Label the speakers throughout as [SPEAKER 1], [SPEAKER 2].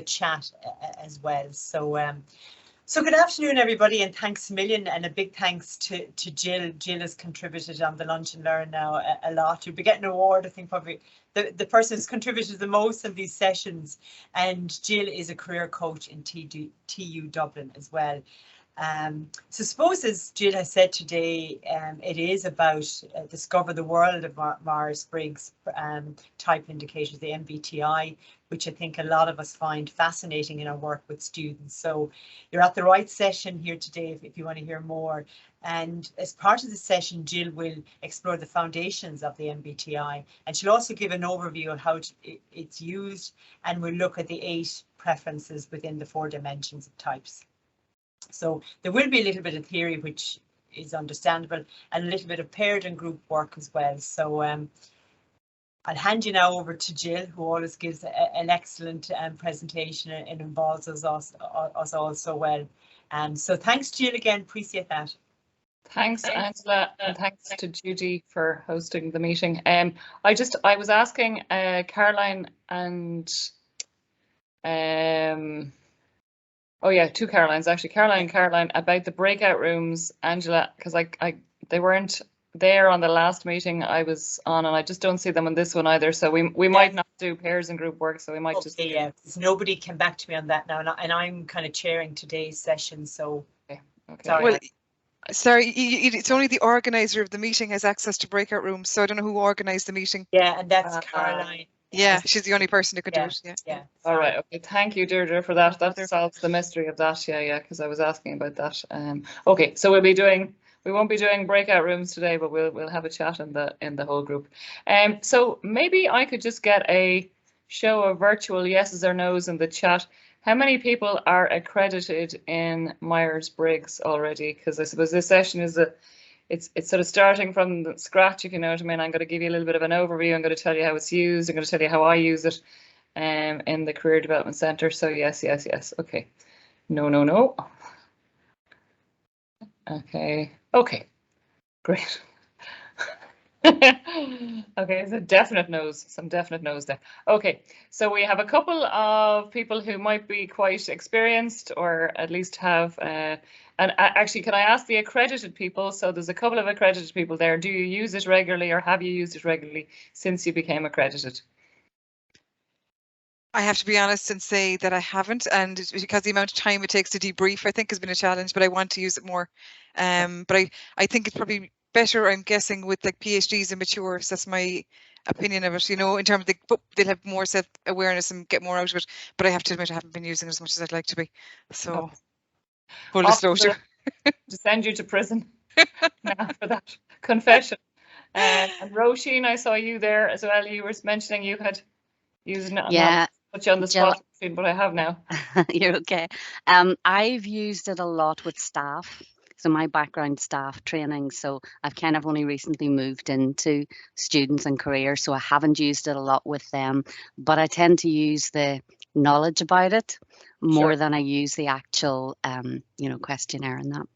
[SPEAKER 1] chat as well. So good afternoon, everybody, and thanks a million, and a big thanks to Jill. Jill has contributed on the Lunch and Learn now a lot. You'll be getting an award, I think, probably the person who's contributed the most in these sessions. And Jill is a career coach in TU Dublin as well. So suppose, as Jill has said today, it is about discover the world of Myers-Briggs type indicators, the MBTI, which I think a lot of us find fascinating in our work with students. So you're at the right session here today if you want to hear more. And as part of the session, Jill will explore the foundations of the MBTI, and she'll also give an overview of how it's used, and we'll look at the 8 preferences within the 4 dimensions of types. So there will be a little bit of theory, which is understandable, and a little bit of paired and group work as well. So I'll hand you now over to Jill, who always gives an excellent presentation and involves us all so well. So thanks, Jill, again. Appreciate that.
[SPEAKER 2] Thanks, Angela, and thanks to Judy for hosting the meeting. I was asking Caroline and oh yeah, 2 Carolines actually, Caroline about the breakout rooms, Angela, because they weren't there on the last meeting I was on, and I just don't see them on this one either. So we might not do pairs and group work, so we might just.
[SPEAKER 1] Yeah, nobody came back to me on that now, and I'm kind of chairing today's session, so.
[SPEAKER 2] Okay.
[SPEAKER 3] Sorry. Well, sorry, it's only the organizer of the meeting has access to breakout rooms, so I don't know who organised the meeting.
[SPEAKER 1] Yeah, and that's Caroline.
[SPEAKER 3] Yeah, she's the only person who could do it.
[SPEAKER 1] Yeah.
[SPEAKER 2] All right. Okay. Thank you, Deirdre, for that. That solves the mystery of that. Yeah, because I was asking about that. Okay, so we won't be doing breakout rooms today, but we'll have a chat in the whole group. So maybe I could just get a show of virtual yeses or nos in the chat. How many people are accredited in Myers-Briggs already? Because I suppose this session is it's sort of starting from scratch, if you know what I mean. I'm going to give you a little bit of an overview. I'm going to tell you how it's used. I'm going to tell you how I use it in the Career Development Centre. So yes. Okay. No. Okay. Great. Okay, so some definite no's there. Okay, so we have a couple of people who might be quite experienced, or at least have and actually, can I ask the accredited people? So there's a couple of accredited people there. Do you use it regularly, or have you used it regularly since you became accredited?
[SPEAKER 3] I have to be honest and say that I haven't, and it's because the amount of time it takes to debrief, I think, has been a challenge, but I want to use it more. But I think it's probably better, I'm guessing, with like PhDs and matures. That's my opinion of it, in terms of they'll have more self-awareness and get more out of it. But I have to admit I haven't been using it as much as I'd like to be. So full disclosure.
[SPEAKER 2] To send you to prison for that confession. And Roisin, I saw you there as well. You were mentioning you had used it.
[SPEAKER 4] Yeah.
[SPEAKER 2] Put you on the spot, but I have now.
[SPEAKER 4] You're okay. I've used it a lot with staff. So my background, staff training. So I've kind of only recently moved into students and careers, so I haven't used it a lot with them. But I tend to use the knowledge about it more than I use the actual, questionnaire and that.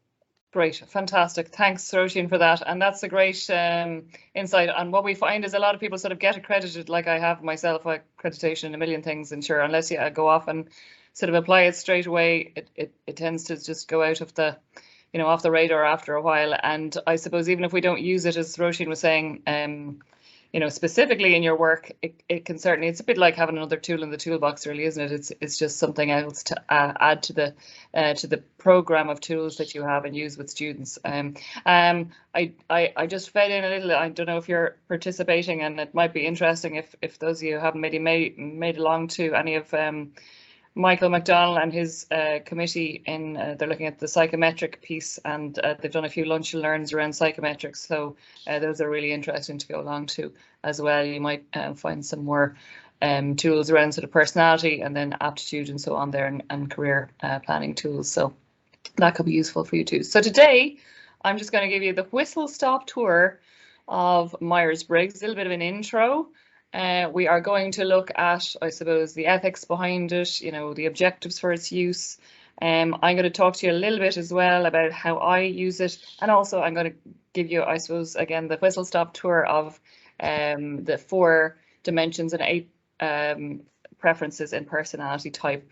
[SPEAKER 2] Great, fantastic. Thanks, Roisin, for that. And that's a great insight. And what we find is a lot of people sort of get accredited, like I have myself, accreditation in a million things, and sure, unless you go off and sort of apply it straight away, it tends to just go out of the, off the radar after a while. And I suppose even if we don't use it, as Roisin was saying, specifically in your work, it can certainly, it's a bit like having another tool in the toolbox, really, isn't it? It's just something else to add to the program of tools that you have and use with students. I just fed in a little. I don't know if you're participating, and it might be interesting if those of you haven't maybe made along to any of Michael McDonnell and his committee they're looking at the psychometric piece, and they've done a few lunch and learns around psychometrics. So those are really interesting to go along to as well. You might find some more tools around sort of personality and then aptitude and so on there, and career planning tools. So that could be useful for you too. So today I'm just going to give you the whistle-stop tour of Myers-Briggs, a little bit of an intro. We are going to look at, I suppose, the ethics behind it, the objectives for its use. I'm going to talk to you a little bit as well about how I use it, and also I'm going to give you, I suppose, again, the whistle-stop tour of the 4 dimensions and 8 preferences in personality type.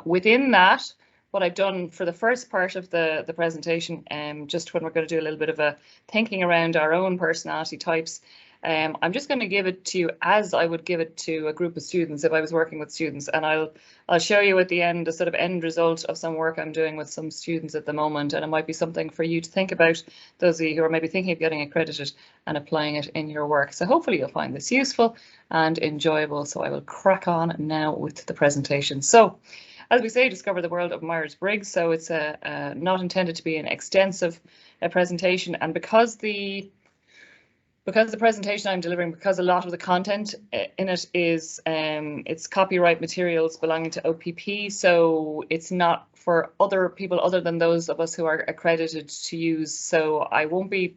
[SPEAKER 2] Within that, what I've done for the first part of the presentation, just when we're going to do a little bit of a thinking around our own personality types, I'm just going to give it to you as I would give it to a group of students if I was working with students, and I'll show you at the end a sort of end result of some work I'm doing with some students at the moment, and it might be something for you to think about, those of you who are maybe thinking of getting accredited and applying it in your work. So hopefully you'll find this useful and enjoyable. So I will crack on now with the presentation. So, as we say, discover the world of Myers-Briggs. So it's not intended to be an extensive presentation, and because the presentation I'm delivering, because a lot of the content in it is it's copyright materials belonging to OPP, so it's not for other people other than those of us who are accredited to use. So I won't be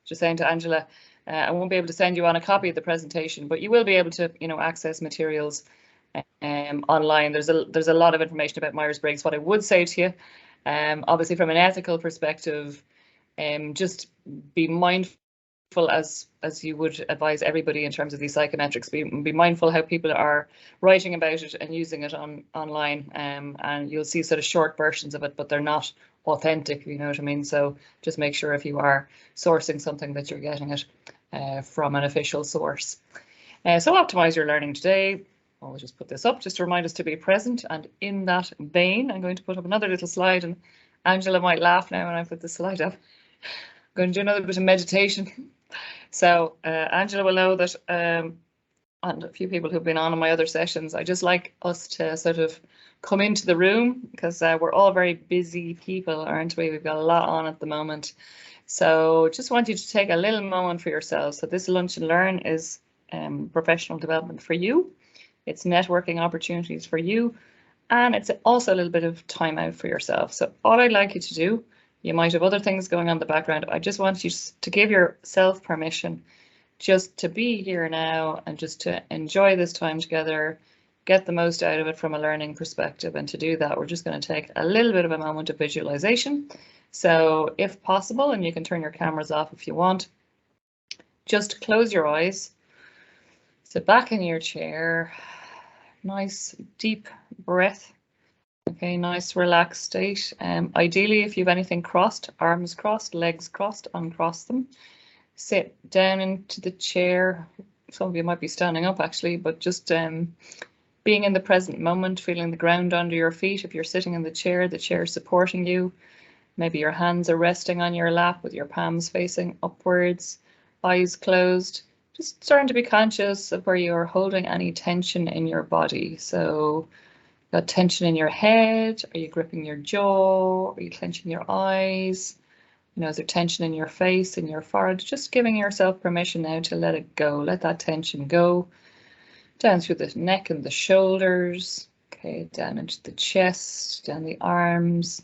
[SPEAKER 2] just saying to Angela, I won't be able to send you on a copy of the presentation, but you will be able to, access materials online. There's a lot of information about Myers-Briggs. What I would say to you, obviously from an ethical perspective, just be mindful, as you would advise everybody in terms of these psychometrics, be mindful how people are writing about it and using it online, and you'll see sort of short versions of it, but they're not authentic, you know what I mean. So just make sure if you are sourcing something that you're getting it from an official source. So optimize your learning today. I'll just put this up just to remind us to be present, and in that vein I'm going to put up another little slide, and Angela might laugh now when I put the slide up. I'm going to do another bit of meditation. So Angela will know that, and a few people who've been on my other sessions, I just like us to sort of come into the room, because we're all very busy people, aren't we? We've got a lot on at the moment. So just want you to take a little moment for yourselves. So this Lunch and Learn is professional development for you. It's networking opportunities for you, and it's also a little bit of time out for yourself. So all I'd like you to do, you might have other things going on in the background, I just want you to give yourself permission just to be here now and just to enjoy this time together, get the most out of it from a learning perspective. And to do that, we're just going to take a little bit of a moment of visualization. So if possible, and you can turn your cameras off if you want, just close your eyes, sit back in your chair, nice deep breath. Okay, nice relaxed state. Ideally, if you have anything crossed, arms crossed, legs crossed, uncross them. Sit down into the chair. Some of you might be standing up actually, but just being in the present moment, feeling the ground under your feet. If you're sitting in the chair is supporting you. Maybe your hands are resting on your lap with your palms facing upwards, eyes closed. Just starting to be conscious of where you're holding any tension in your body. So, got tension in your head? Are you gripping your jaw? Are you clenching your eyes? Is there tension in your face, in your forehead? Just giving yourself permission now to let it go. Let that tension go. Down through the neck and the shoulders. Okay, down into the chest, down the arms,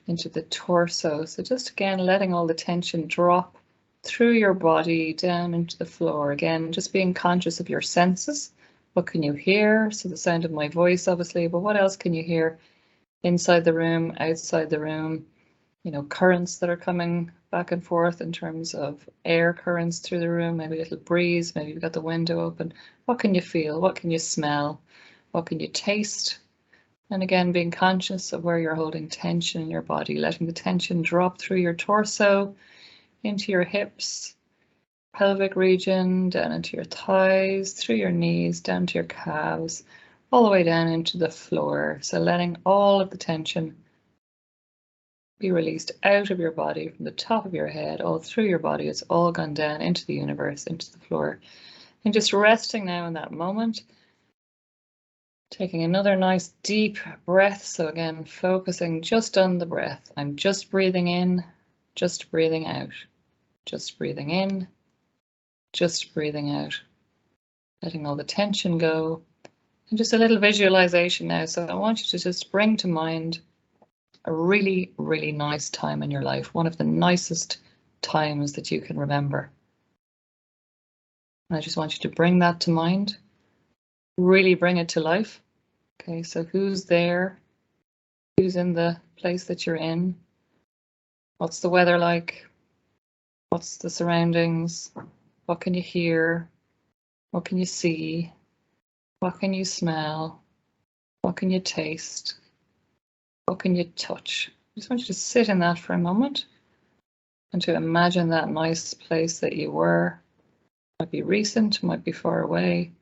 [SPEAKER 2] into the torso. So just again, letting all the tension drop through your body, down into the floor. Again, just being conscious of your senses. What can you hear? So the sound of my voice, obviously, but what else can you hear inside the room, outside the room? Currents that are coming back and forth in terms of air currents through the room, maybe a little breeze, maybe you've got the window open. What can you feel? What can you smell? What can you taste? And again, being conscious of where you're holding tension in your body, letting the tension drop through your torso, into your hips, pelvic region, down into your thighs, through your knees, down to your calves, all the way down into the floor. So letting all of the tension be released out of your body, from the top of your head, all through your body. It's all gone down into the universe, into the floor. And just resting now in that moment. Taking another nice deep breath. So again, focusing just on the breath. I'm just breathing in, just breathing out. Just breathing in, just breathing out, letting all the tension go, and just a little visualization now. So I want you to just bring to mind a really, really nice time in your life, one of the nicest times that you can remember. And I just want you to bring that to mind, really bring it to life. Okay, so who's there? Who's in the place that you're in? What's the weather like? What's the surroundings? What can you hear? What can you see? What can you smell? What can you taste? What can you touch? I just want you to sit in that for a moment and to imagine that nice place that you were. Might be recent, might be far away.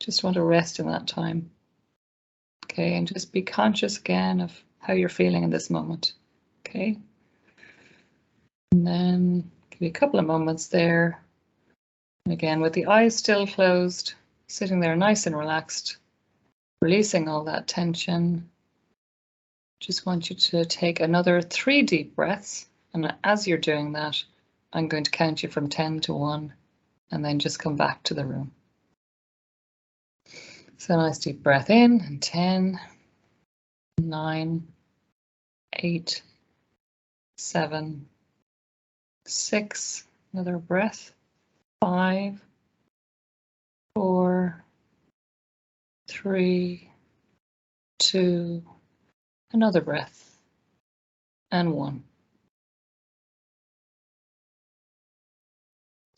[SPEAKER 2] Just want to rest in that time. Okay, and just be conscious again of how you're feeling in this moment. Okay. And then give you a couple of moments there. And again, with the eyes still closed, sitting there nice and relaxed, releasing all that tension. Just want you to take another 3 deep breaths. And as you're doing that, I'm going to count you from 10 to 1 and then just come back to the room. So a nice deep breath in, and 10, 9, 8, 7, 6, another breath, 5, 4, 3, 2, another breath, and 1.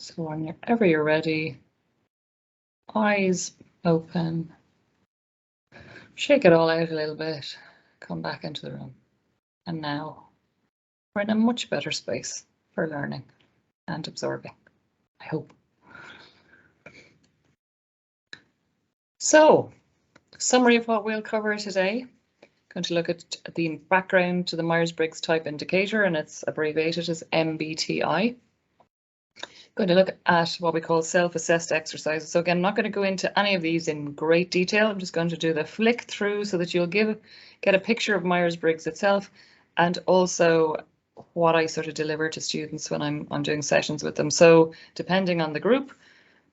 [SPEAKER 2] So whenever you're ready, eyes open, shake it all out a little bit, come back into the room. And now we're in a much better space for learning and absorbing, I hope. So, summary of what we'll cover today. Going to look at the background to the Myers-Briggs type indicator, and it's abbreviated as Mbti. Going to look at what we call self-assessed exercises. So again, I'm not going to go into any of these in great detail. I'm just going to do the flick through so that you'll get a picture of Myers-Briggs itself, and also what I sort of deliver to students when I'm doing sessions with them. So depending on the group,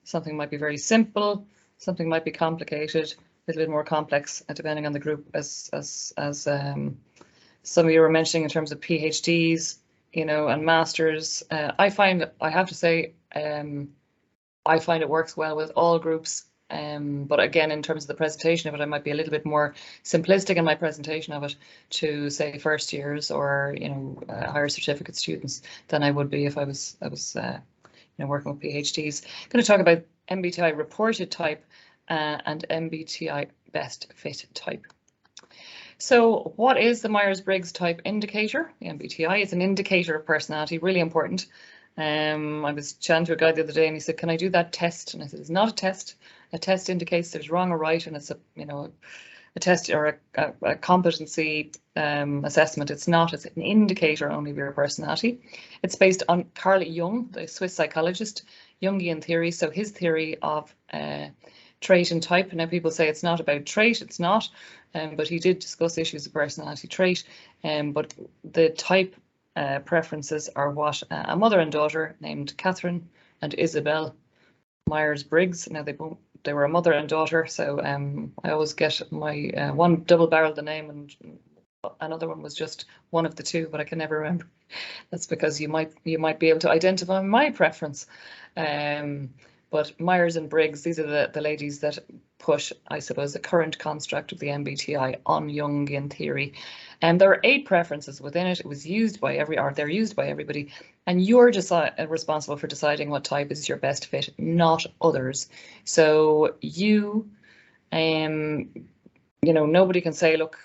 [SPEAKER 2] something might be very simple, something might be complicated, a little bit more complex, depending on the group, as some of you were mentioning in terms of PhDs, you know, and masters. I have to say, I find it works well with all groups. But again, in terms of the presentation of it, I might be a little bit more simplistic in my presentation of it to, say, first years or, you know, higher certificate students than I would be if I was you know, working with PhDs. I'm going to talk about MBTI reported type and MBTI best fit type. So what is the Myers-Briggs type indicator? The MBTI is an indicator of personality, really important. I was chatting to a guy the other day and he said, can I do that test? And I said, it's not a test. A test indicates there's wrong or right, and it's a, you know, a test or a competency assessment. It's not, it's an indicator only of your personality. It's based on Carl Jung, the Swiss psychologist, Jungian theory. So his theory of trait and type. Now people say it's not about trait, it's not, but he did discuss issues of personality trait. But the type preferences are what a mother and daughter named Catherine and Isabel Myers-Briggs. Now they were a mother and daughter, so I always get my one double-barreled the name and another one was just one of the two, but I can never remember. That's because you might be able to identify my preference. But Myers and Briggs, these are the ladies that put, I suppose, the current construct of the MBTI on Jungian theory. And there are 8 preferences within it. It was used by they're used by everybody. And you're responsible for deciding what type is your best fit, not others. So you know, nobody can say, look,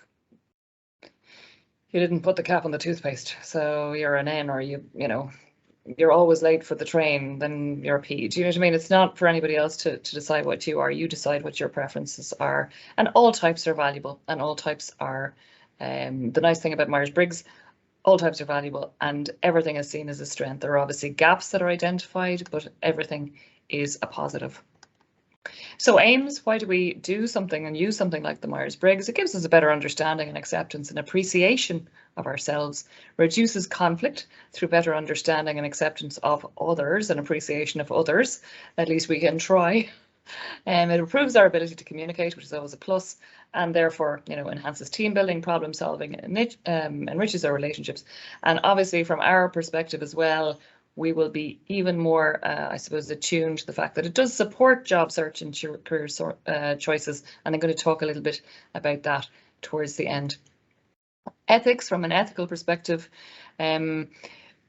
[SPEAKER 2] you didn't put the cap on the toothpaste, so you're an N, or you know, you're always late for the train, then you're a P. Do you know what I mean? It's not for anybody else to decide what you are. You decide what your preferences are, and all types are valuable, and all types are, the nice thing about Myers-Briggs, all types are valuable and everything is seen as a strength. There are obviously gaps that are identified, but everything is a positive. So aims, why do we do something and use something like the Myers-Briggs? It gives us a better understanding and acceptance and appreciation of ourselves, reduces conflict through better understanding and acceptance of others and appreciation of others. At least we can try. It improves our ability to communicate, which is always a plus, and therefore, you know, enhances team building, problem solving, and enriches our relationships. And obviously, from our perspective as well, we will be even more, I suppose, attuned to the fact that it does support job search and career choices. And I'm going to talk a little bit about that towards the end. Ethics, from an ethical perspective,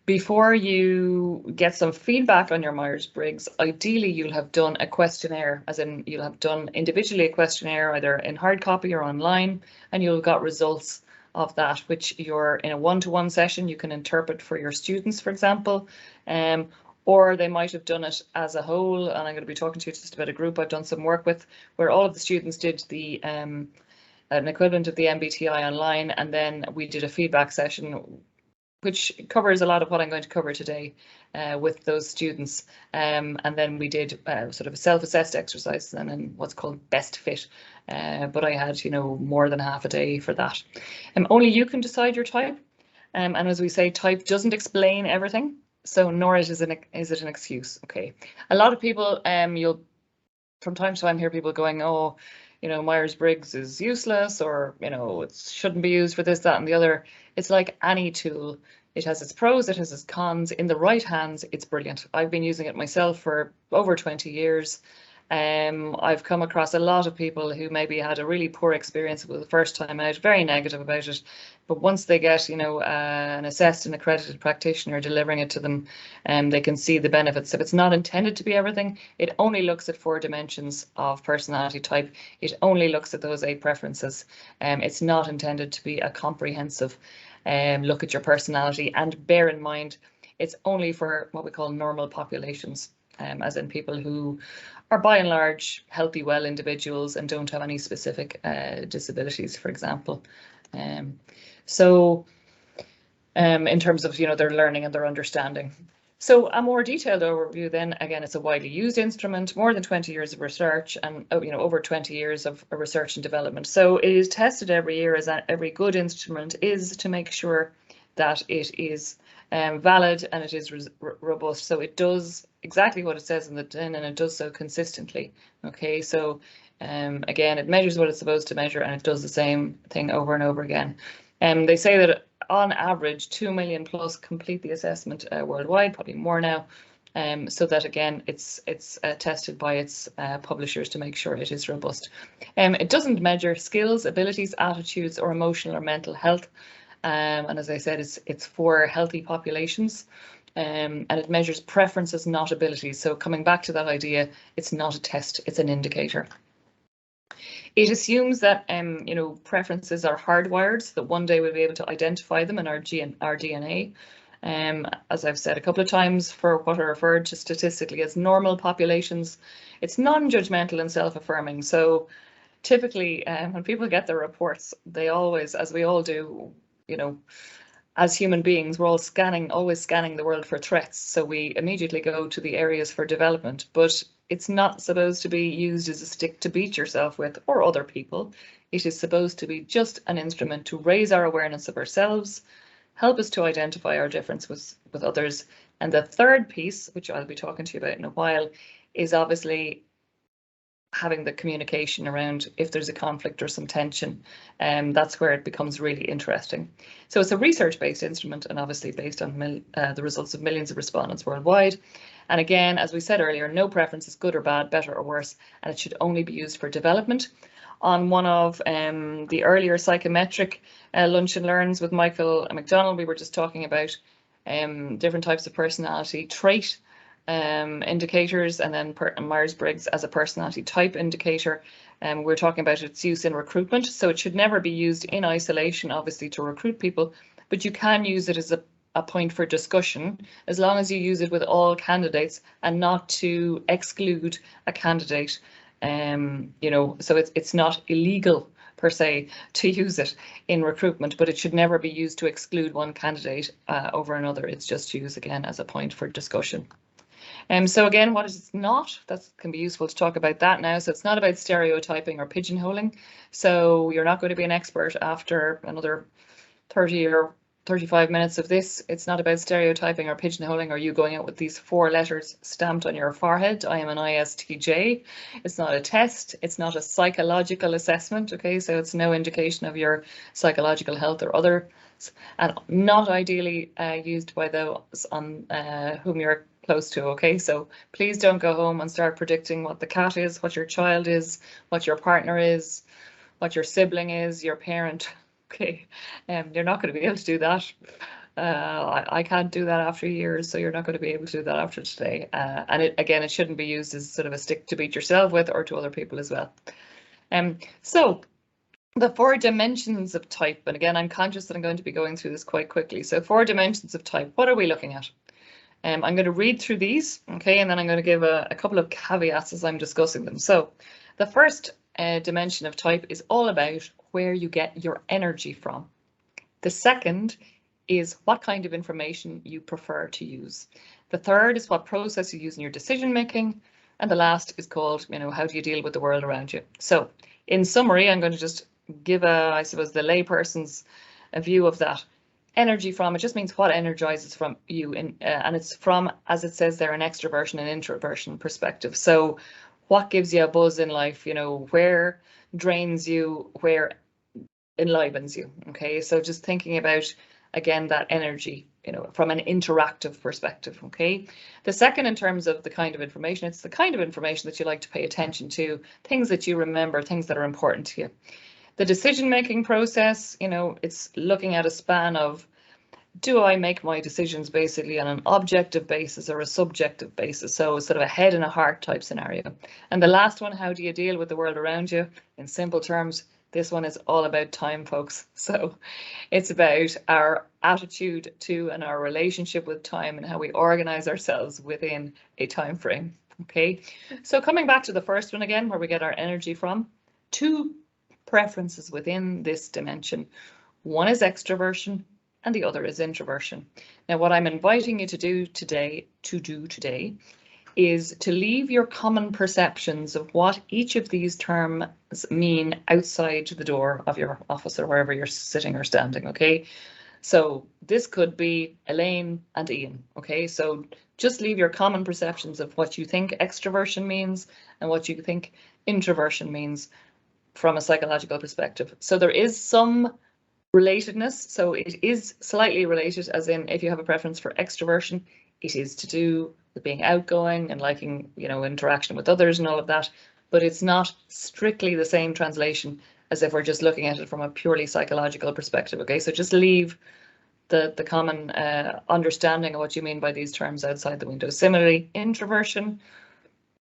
[SPEAKER 2] before you get some feedback on your Myers-Briggs, ideally you'll have done a questionnaire, as in you'll have done individually a questionnaire either in hard copy or online, and you'll have got results of that, which you're in a one-to-one session you can interpret for your students, for example, or they might have done it as a whole. And I'm going to be talking to you just about a group I've done some work with, where all of the students did the an equivalent of the MBTI online, and then we did a feedback session which covers a lot of what I'm going to cover today with those students. And then we did sort of a self-assessed exercise and then what's called best fit. But I had, more than half a day for that. Only you can decide your type. And as we say, type doesn't explain everything. So nor is it an excuse. Okay. A lot of people, you'll from time to time hear people going, oh, Myers-Briggs is useless, or, it shouldn't be used for this, that, and the other. It's like any tool. It has its pros, it has its cons. In the right hands, it's brilliant. I've been using it myself for over 20 years. I've come across a lot of people who maybe had a really poor experience with the first time out, very negative about it. But once they get, an assessed and accredited practitioner delivering it to them, they can see the benefits. So it's not intended to be everything. It only looks at 4 dimensions of personality type. It only looks at those 8 preferences. It's not intended to be a comprehensive look at your personality. And bear in mind, it's only for what we call normal populations, as in people who are by and large healthy, well individuals and don't have any specific disabilities, for example. So in terms of their learning and their understanding. So a more detailed overview then, again, it's a widely used instrument, more than 20 years of research and over 20 years of research and development. So it is tested every year, as every good instrument is, to make sure that it is valid and it is robust. So it does exactly what it says in the tin, and it does so consistently. Okay, so again, it measures what it's supposed to measure, and it does the same thing over and over again. They say that on average 2 million plus complete the assessment worldwide, probably more now. So that again, it's tested by its publishers to make sure it is robust. It doesn't measure skills, abilities, attitudes, or emotional or mental health. And as I said, it's for healthy populations, and it measures preferences, not abilities. So coming back to that idea, it's not a test, it's an indicator. It assumes that preferences are hardwired, so that one day we'll be able to identify them in our DNA. As I've said a couple of times, for what are referred to statistically as normal populations, it's non-judgmental and self-affirming. So typically, when people get their reports, they always, as we all do, as human beings, we're always scanning the world for threats. So we immediately go to the areas for development, but it's not supposed to be used as a stick to beat yourself with or other people. It is supposed to be just an instrument to raise our awareness of ourselves, help us to identify our difference with others. And the third piece, which I'll be talking to you about in a while, is obviously having the communication around if there's a conflict or some tension. That's where it becomes really interesting. So it's a research-based instrument, and obviously based on the results of millions of respondents worldwide. And again, as we said earlier, no preference is good or bad, better or worse, and it should only be used for development. On one of the earlier psychometric lunch and learns with Michael McDonald, we were just talking about different types of personality trait indicators, and then Myers-Briggs as a personality type indicator. We're talking about its use in recruitment, so it should never be used in isolation, obviously, to recruit people, but you can use it as a point for discussion, as long as you use it with all candidates and not to exclude a candidate. So it's not illegal per se to use it in recruitment, but it should never be used to exclude one candidate over another. It's just used again as a point for discussion. So again, what is it not? That can be useful to talk about that now. So it's not about stereotyping or pigeonholing. So you're not going to be an expert after another 30 or 35 minutes of this. It's not about stereotyping or pigeonholing, or you going out with these 4 letters stamped on your forehead. I am an ISTJ. It's not a test. It's not a psychological assessment. Okay, so it's no indication of your psychological health or others, and not ideally used by those on whom you're close to. Okay, so please don't go home and start predicting what the cat is, what your child is, what your partner is, what your sibling is, your parent. Okay, you're not going to be able to do that. I can't do that after years, so you're not going to be able to do that after today. And it shouldn't be used as sort of a stick to beat yourself with or to other people as well. So the 4 dimensions of type, and again, I'm conscious that I'm going to be going through this quite quickly. So 4 dimensions of type, what are we looking at? I'm going to read through these, okay, and then I'm going to give a couple of caveats as I'm discussing them. So the first dimension of type is all about where you get your energy from. The second is what kind of information you prefer to use. The third is what process you use in your decision making. And the last is called, how do you deal with the world around you? So in summary, I'm going to just give I suppose, the layperson's view of that. Energy from, it just means what energizes from you, and it's from, as it says there, an extraversion and introversion perspective. So what gives you a buzz in life, where drains you, where enlivens you, okay? So just thinking about, again, that energy, from an interactive perspective, okay? The second, in terms of the kind of information, it's the kind of information that you like to pay attention to, things that you remember, things that are important to you. The decision-making process, it's looking at a span of, do I make my decisions basically on an objective basis or a subjective basis? So sort of a head and a heart type scenario. And the last one, how do you deal with the world around you? In simple terms, this one is all about time, folks. So it's about our attitude to and our relationship with time and how we organize ourselves within a time frame. Okay, so coming back to the first one again, where we get our energy from, 2 preferences within this dimension. One is extraversion and the other is introversion. Now, what I'm inviting you to do today is to leave your common perceptions of what each of these terms mean outside the door of your office or wherever you're sitting or standing, okay? So this could be Elaine and Ian, okay? So just leave your common perceptions of what you think extraversion means and what you think introversion means from a psychological perspective. So there is some relatedness, so it is slightly related, as in if you have a preference for extraversion, it is to do with being outgoing and liking, interaction with others and all of that, but it's not strictly the same translation as if we're just looking at it from a purely psychological perspective, okay? So just leave the common understanding of what you mean by these terms outside the window. Similarly, introversion,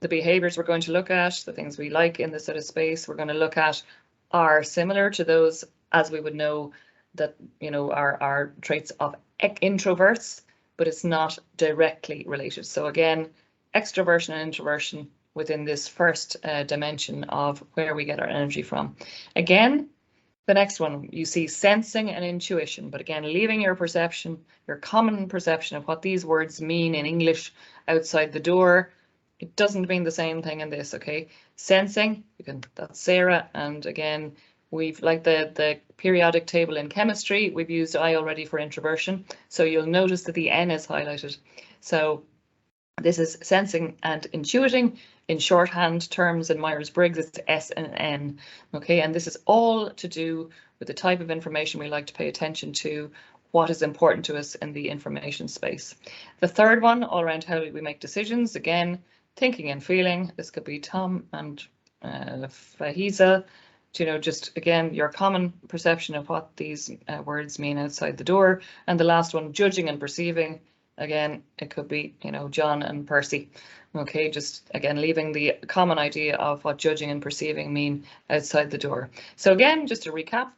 [SPEAKER 2] the behaviors we're going to look at, the things we like in this sort of space, we're going to look at are similar to those as we would know that, are traits of introverts, but it's not directly related. So again, extraversion and introversion within this first dimension of where we get our energy from. Again, the next one, you see sensing and intuition, but again, leaving your perception, your common perception of what these words mean in English outside the door. It doesn't mean the same thing in this, okay? Sensing, that's Sarah, and again, we've, like the periodic table in chemistry, we've used I already for introversion, so you'll notice that the N is highlighted. So this is sensing and intuiting. In shorthand terms in Myers-Briggs, it's S and N, okay? And this is all to do with the type of information we like to pay attention to, what is important to us in the information space. The third one, all around how we make decisions, again, thinking and feeling. This could be Tom and Fahiza. Just again, your common perception of what these words mean outside the door. And the last one, judging and perceiving. Again, it could be, John and Percy. Okay, just again, leaving the common idea of what judging and perceiving mean outside the door. So again, just to recap,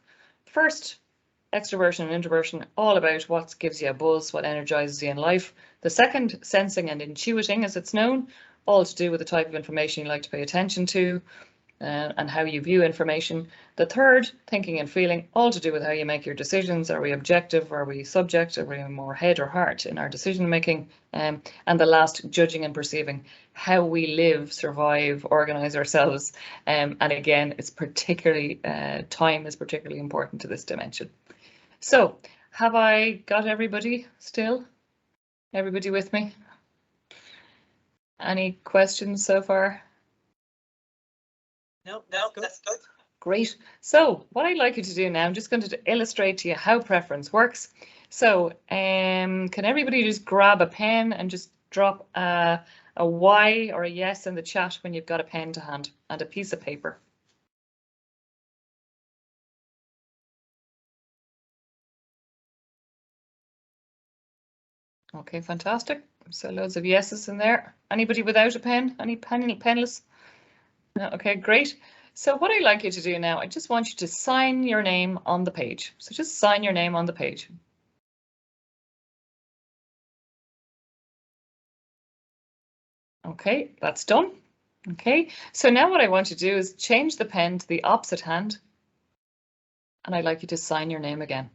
[SPEAKER 2] first, extroversion and introversion, all about what gives you a buzz, what energizes you in life. The second, sensing and intuiting, as it's known, all to do with the type of information you like to pay attention to and how you view information. The third, thinking and feeling, all to do with how you make your decisions. Are we objective? Are we subjective? Are we more head or heart in our decision making? And the last, judging and perceiving, how we live, survive, organize ourselves. And again, it's particularly, time is particularly important to this dimension. So have I got everybody still? Everybody with me? Any questions so far?
[SPEAKER 1] No, that's good.
[SPEAKER 2] Great. So what I'd like you to do now, I'm just going to illustrate to you how preference works. So can everybody just grab a pen and just drop a Y or a yes in the chat when you've got a pen to hand and a piece of paper. Okay, fantastic. So loads of yeses in there. Anybody without a pen? Any penless? No, okay, great. So what I'd like you to do now, I just want you to sign your name on the page. So just sign your name on the page. Okay, that's done. Okay, so now what I want you to do is change the pen to the opposite hand. And I'd like you to sign your name again.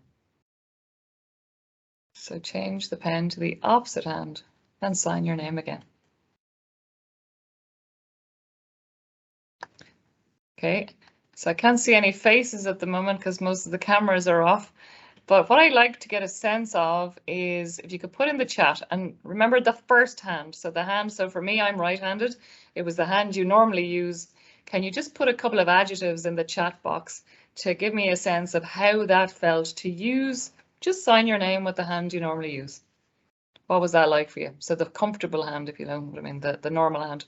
[SPEAKER 2] So change the pen to the opposite hand and sign your name again. Okay, so I can't see any faces at the moment because most of the cameras are off. But what I'd like to get a sense of is if you could put in the chat, and remember the first hand. So the hand, so for me, I'm right-handed. It was the hand you normally use. Can you just put a couple of adjectives in the chat box to give me a sense of how that felt to use? Just sign your name with the hand you normally use. What was that like for you? So the comfortable hand, if you know what I mean, the normal hand.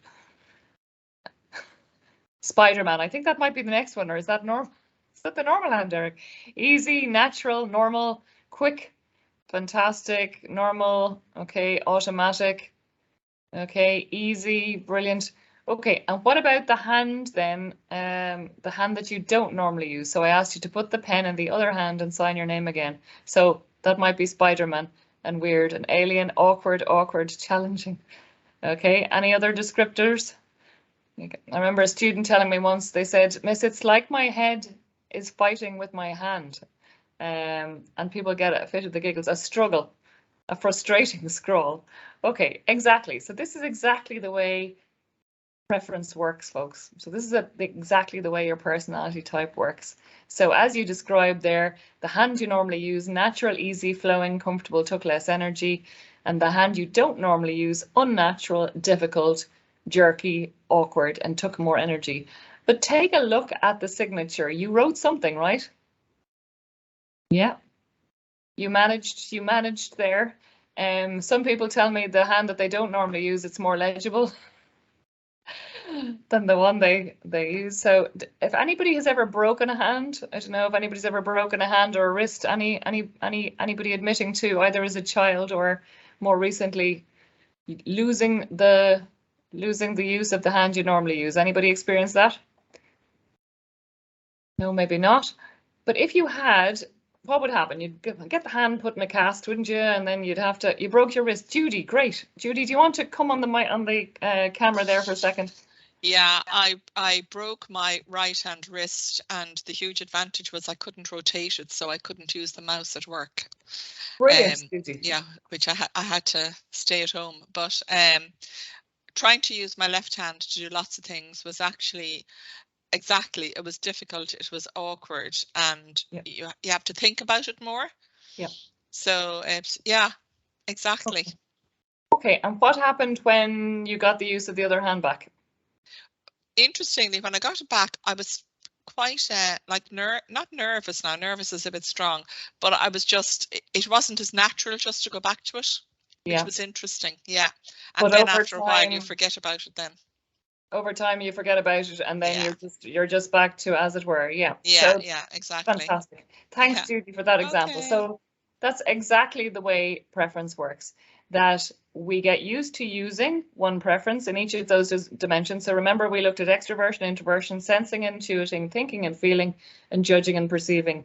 [SPEAKER 2] Spider-Man, I think that might be the next one, or is that normal? Is that the normal hand, Derek? Easy, natural, normal, quick, fantastic, normal, okay, automatic, okay, easy, brilliant. Okay, and what about the hand then, the hand that you don't normally use? So I asked you to put the pen in the other hand and sign your name again. So that might be Spider-Man and weird and alien, awkward, challenging. Okay, any other descriptors? I remember a student telling me once, they said, Miss, it's like my head is fighting with my hand. And people get a fit of the giggles, a struggle, a frustrating scroll. Okay, exactly. So this is exactly the way preference works, folks. So this is exactly the way your personality type works. So as you described there, the hand you normally use, natural, easy, flowing, comfortable, took less energy. And the hand you don't normally use, unnatural, difficult, jerky, awkward, and took more energy. But take a look at the signature. You wrote something, right? Yeah. You managed there. Some people tell me the hand that they don't normally use, it's more legible than the one they use. So if anybody has ever broken a hand, I don't know if anybody's ever broken a hand or a wrist, anybody admitting to either as a child or more recently losing the use of the hand you normally use. Anybody experience that? No, maybe not. But if you had, what would happen? You'd get the hand put in a cast, wouldn't you? And then you'd have to, you broke your wrist. Judy, great. Judy, do you want to come on the camera there for a second?
[SPEAKER 5] Yeah, I broke my right hand wrist, and the huge advantage was I couldn't rotate it, so I couldn't use the mouse at work.
[SPEAKER 2] Brilliant, Judy.
[SPEAKER 5] Yeah, which I had to stay at home. But trying to use my left hand to do lots of things was actually exactly, it was difficult, it was awkward, and you have to think about it more.
[SPEAKER 2] Yeah.
[SPEAKER 5] So yeah, exactly.
[SPEAKER 2] Okay, and what happened when you got the use of the other hand back?
[SPEAKER 5] Interestingly, when I got it back, I was quite like not nervous now. Nervous is a bit strong, but I was just, it wasn't as natural just to go back to it, which was interesting. Yeah, and then after a while you forget about it. Then
[SPEAKER 2] over time you forget about it, and then you're just back to as it were. Yeah.
[SPEAKER 5] Yeah, yeah, exactly.
[SPEAKER 2] Fantastic. Thanks, Judy, for that example. So that's exactly the way preference works. That we get used to using one preference in each of those dimensions. So remember, we looked at extroversion, introversion, sensing, intuiting, thinking and feeling, and judging and perceiving.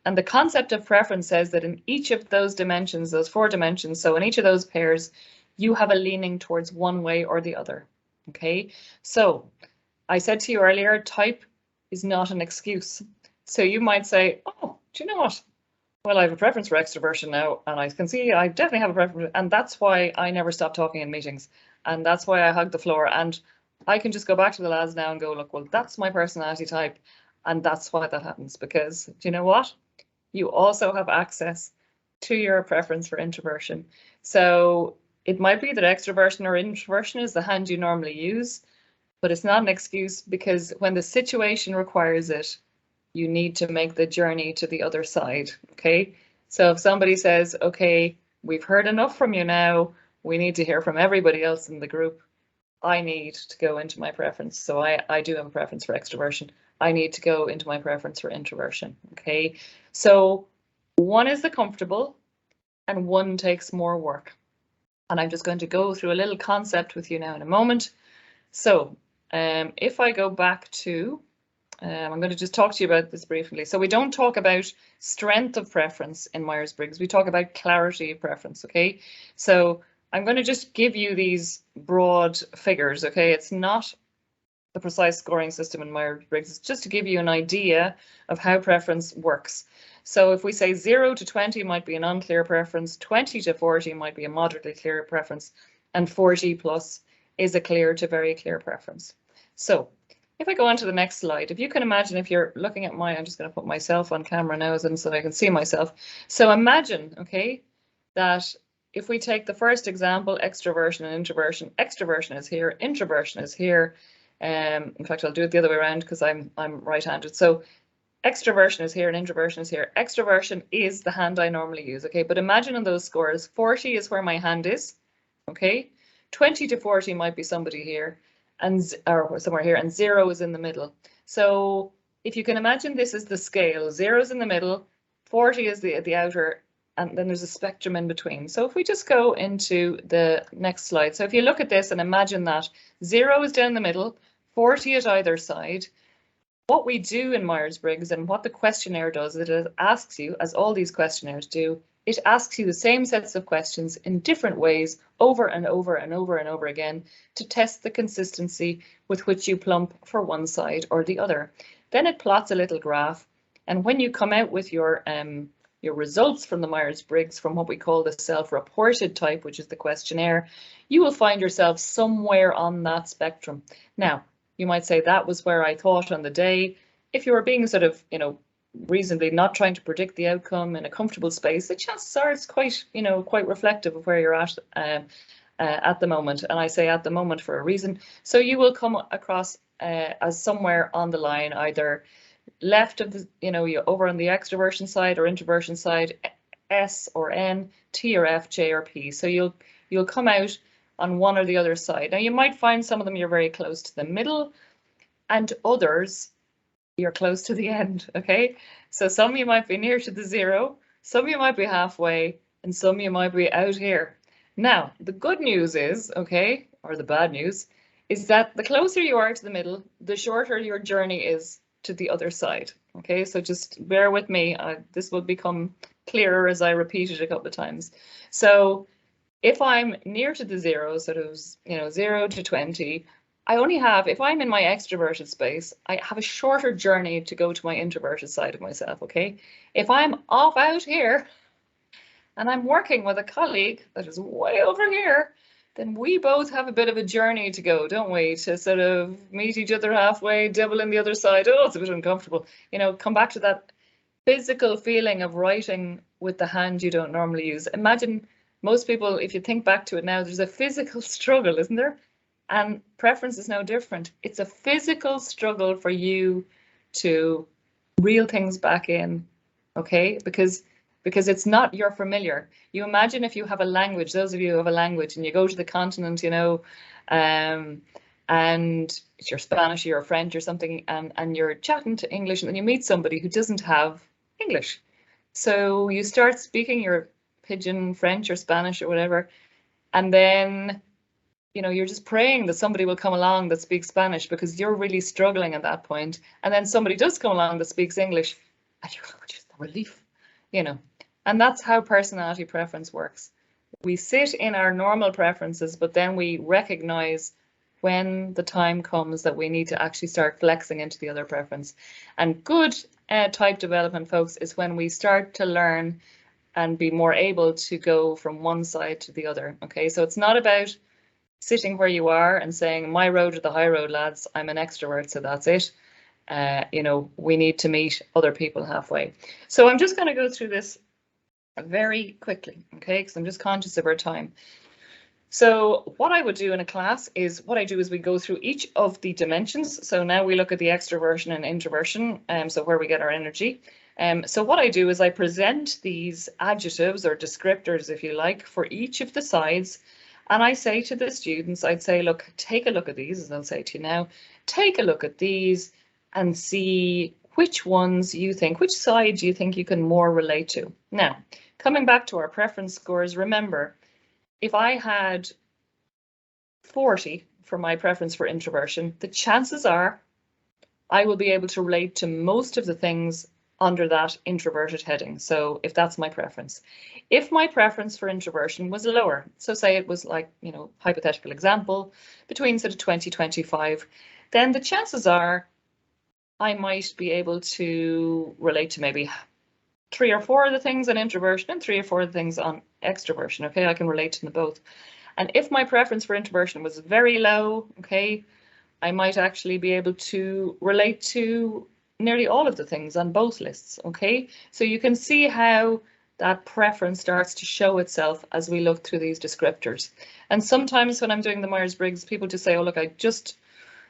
[SPEAKER 2] And the concept of preference says that in each of those dimensions, those 4 dimensions, so in each of those pairs, you have a leaning towards one way or the other. Okay, so I said to you earlier, type is not an excuse. So you might say, oh, do you know what? Well, I have a preference for extroversion now, and I can see I definitely have a preference, and that's why I never stop talking in meetings, and that's why I hug the floor, and I can just go back to the lads now and go, look, well, that's my personality type, and that's why that happens, because do you know what? You also have access to your preference for introversion. So it might be that extroversion or introversion is the hand you normally use, but it's not an excuse, because when the situation requires it, you need to make the journey to the other side, okay? So if somebody says, okay, we've heard enough from you now, we need to hear from everybody else in the group, I need to go into my preference. So I do have a preference for extroversion. I need to go into my preference for introversion, okay? So one is the comfortable and one takes more work, And I'm just going to go through a little concept with you now in a moment. So if I go back to, I'm going to just talk to you about this briefly. So we don't talk about strength of preference in Myers-Briggs. We talk about clarity of preference, okay? So I'm going to just give you these broad figures, okay? It's not the precise scoring system in Myers-Briggs. It's just to give you an idea of how preference works. So if we say 0 to 20 might be an unclear preference, 20 to 40 might be a moderately clear preference, and 40 plus is a clear to very clear preference. So if I go on to the next slide, if you can imagine, if you're looking at I'm just going to put myself on camera now so I can see myself. So imagine, okay, that if we take the first example, extraversion and introversion, extraversion is here, introversion is here. In fact, I'll do it the other way around because I'm right-handed. So extraversion is here and introversion is here. Extraversion is the hand I normally use, okay? But imagine on those scores, 40 is where my hand is, okay? 20 to 40 might be somebody here, or somewhere here, and 0 is in the middle. So if you can imagine, this is the scale. 0 is in the middle, 40 is the outer, and then there's a spectrum in between. So if we just go into the next slide. So if you look at this and imagine that 0 is down the middle, 40 at either side. What we do in Myers-Briggs and what the questionnaire does is it asks you, as all these questionnaires do, it asks you the same sets of questions in different ways over and over and over and over again to test the consistency with which you plump for one side or the other. Then it plots a little graph, and when you come out with your results from the Myers-Briggs, from what we call the self-reported type, which is the questionnaire, you will find yourself somewhere on that spectrum. Now, you might say that was where I thought on the day. If you were being sort of, reasonably not trying to predict the outcome in a comfortable space, the chances are it's quite reflective of where you're at the moment. And I say at the moment for a reason. So you will come across as somewhere on the line, either left of the, you over on the extroversion side or introversion side, S or N, T or F, J or P. So you'll come out on one or the other side. Now you might find some of them you're very close to the middle, and others you're close to the end, okay? So some you might be near to the 0, some you might be halfway, and some you might be out here. Now, the good news is, okay, or the bad news, is that the closer you are to the middle, the shorter your journey is to the other side, okay? So just bear with me, this will become clearer as I repeat it a couple of times. So if I'm near to the 0, sort of, 0 to 20, I only have, if I'm in my extroverted space, I have a shorter journey to go to my introverted side of myself, okay? If I'm off out here and I'm working with a colleague that is way over here, then we both have a bit of a journey to go, don't we? To sort of meet each other halfway, double in the other side. Oh, it's a bit uncomfortable. Come back to that physical feeling of writing with the hand you don't normally use. Imagine most people, if you think back to it now, there's a physical struggle, isn't there? And preference is no different. It's a physical struggle for you to reel things back in, okay? Because it's not your familiar. You imagine if you have a language, those of you who have a language, and you go to the continent, and it's your Spanish or your French or something, and you're chatting to English, and then you meet somebody who doesn't have English. So you start speaking your pidgin French or Spanish or whatever, and then you're just praying that somebody will come along that speaks Spanish because you're really struggling at that point. And then somebody does come along that speaks English and you're just a relief, And that's how personality preference works. We sit in our normal preferences, but then we recognize when the time comes that we need to actually start flexing into the other preference. And good type development, folks, is when we start to learn and be more able to go from one side to the other. Okay, so it's not about sitting where you are and saying, my road or the high road, lads, I'm an extrovert, so that's it. We need to meet other people halfway. So I'm just going to go through this very quickly, okay, because I'm just conscious of our time. So what I would do in a class is, we go through each of the dimensions. So now we look at the extroversion and introversion, so where we get our energy. So what I do is I present these adjectives or descriptors, if you like, for each of the sides. And I say to the students, I'd say, look, take a look at these, as I'll say to you now, take a look at these and see which side you think you can more relate to. Now, coming back to our preference scores, remember, if I had 40 for my preference for introversion, the chances are I will be able to relate to most of the things under that introverted heading. So if that's my preference. If my preference for introversion was lower, so say it was like, you know, hypothetical example, between sort of 20, 25, then the chances are I might be able to relate to maybe 3 or 4 of the things on introversion and 3 or 4 of the things on extroversion. Okay, I can relate to them both. And if my preference for introversion was very low, okay, I might actually be able to relate to nearly all of the things on both lists, okay? So you can see how that preference starts to show itself as we look through these descriptors. And sometimes when I'm doing the Myers-Briggs, people just say, oh, look, I just,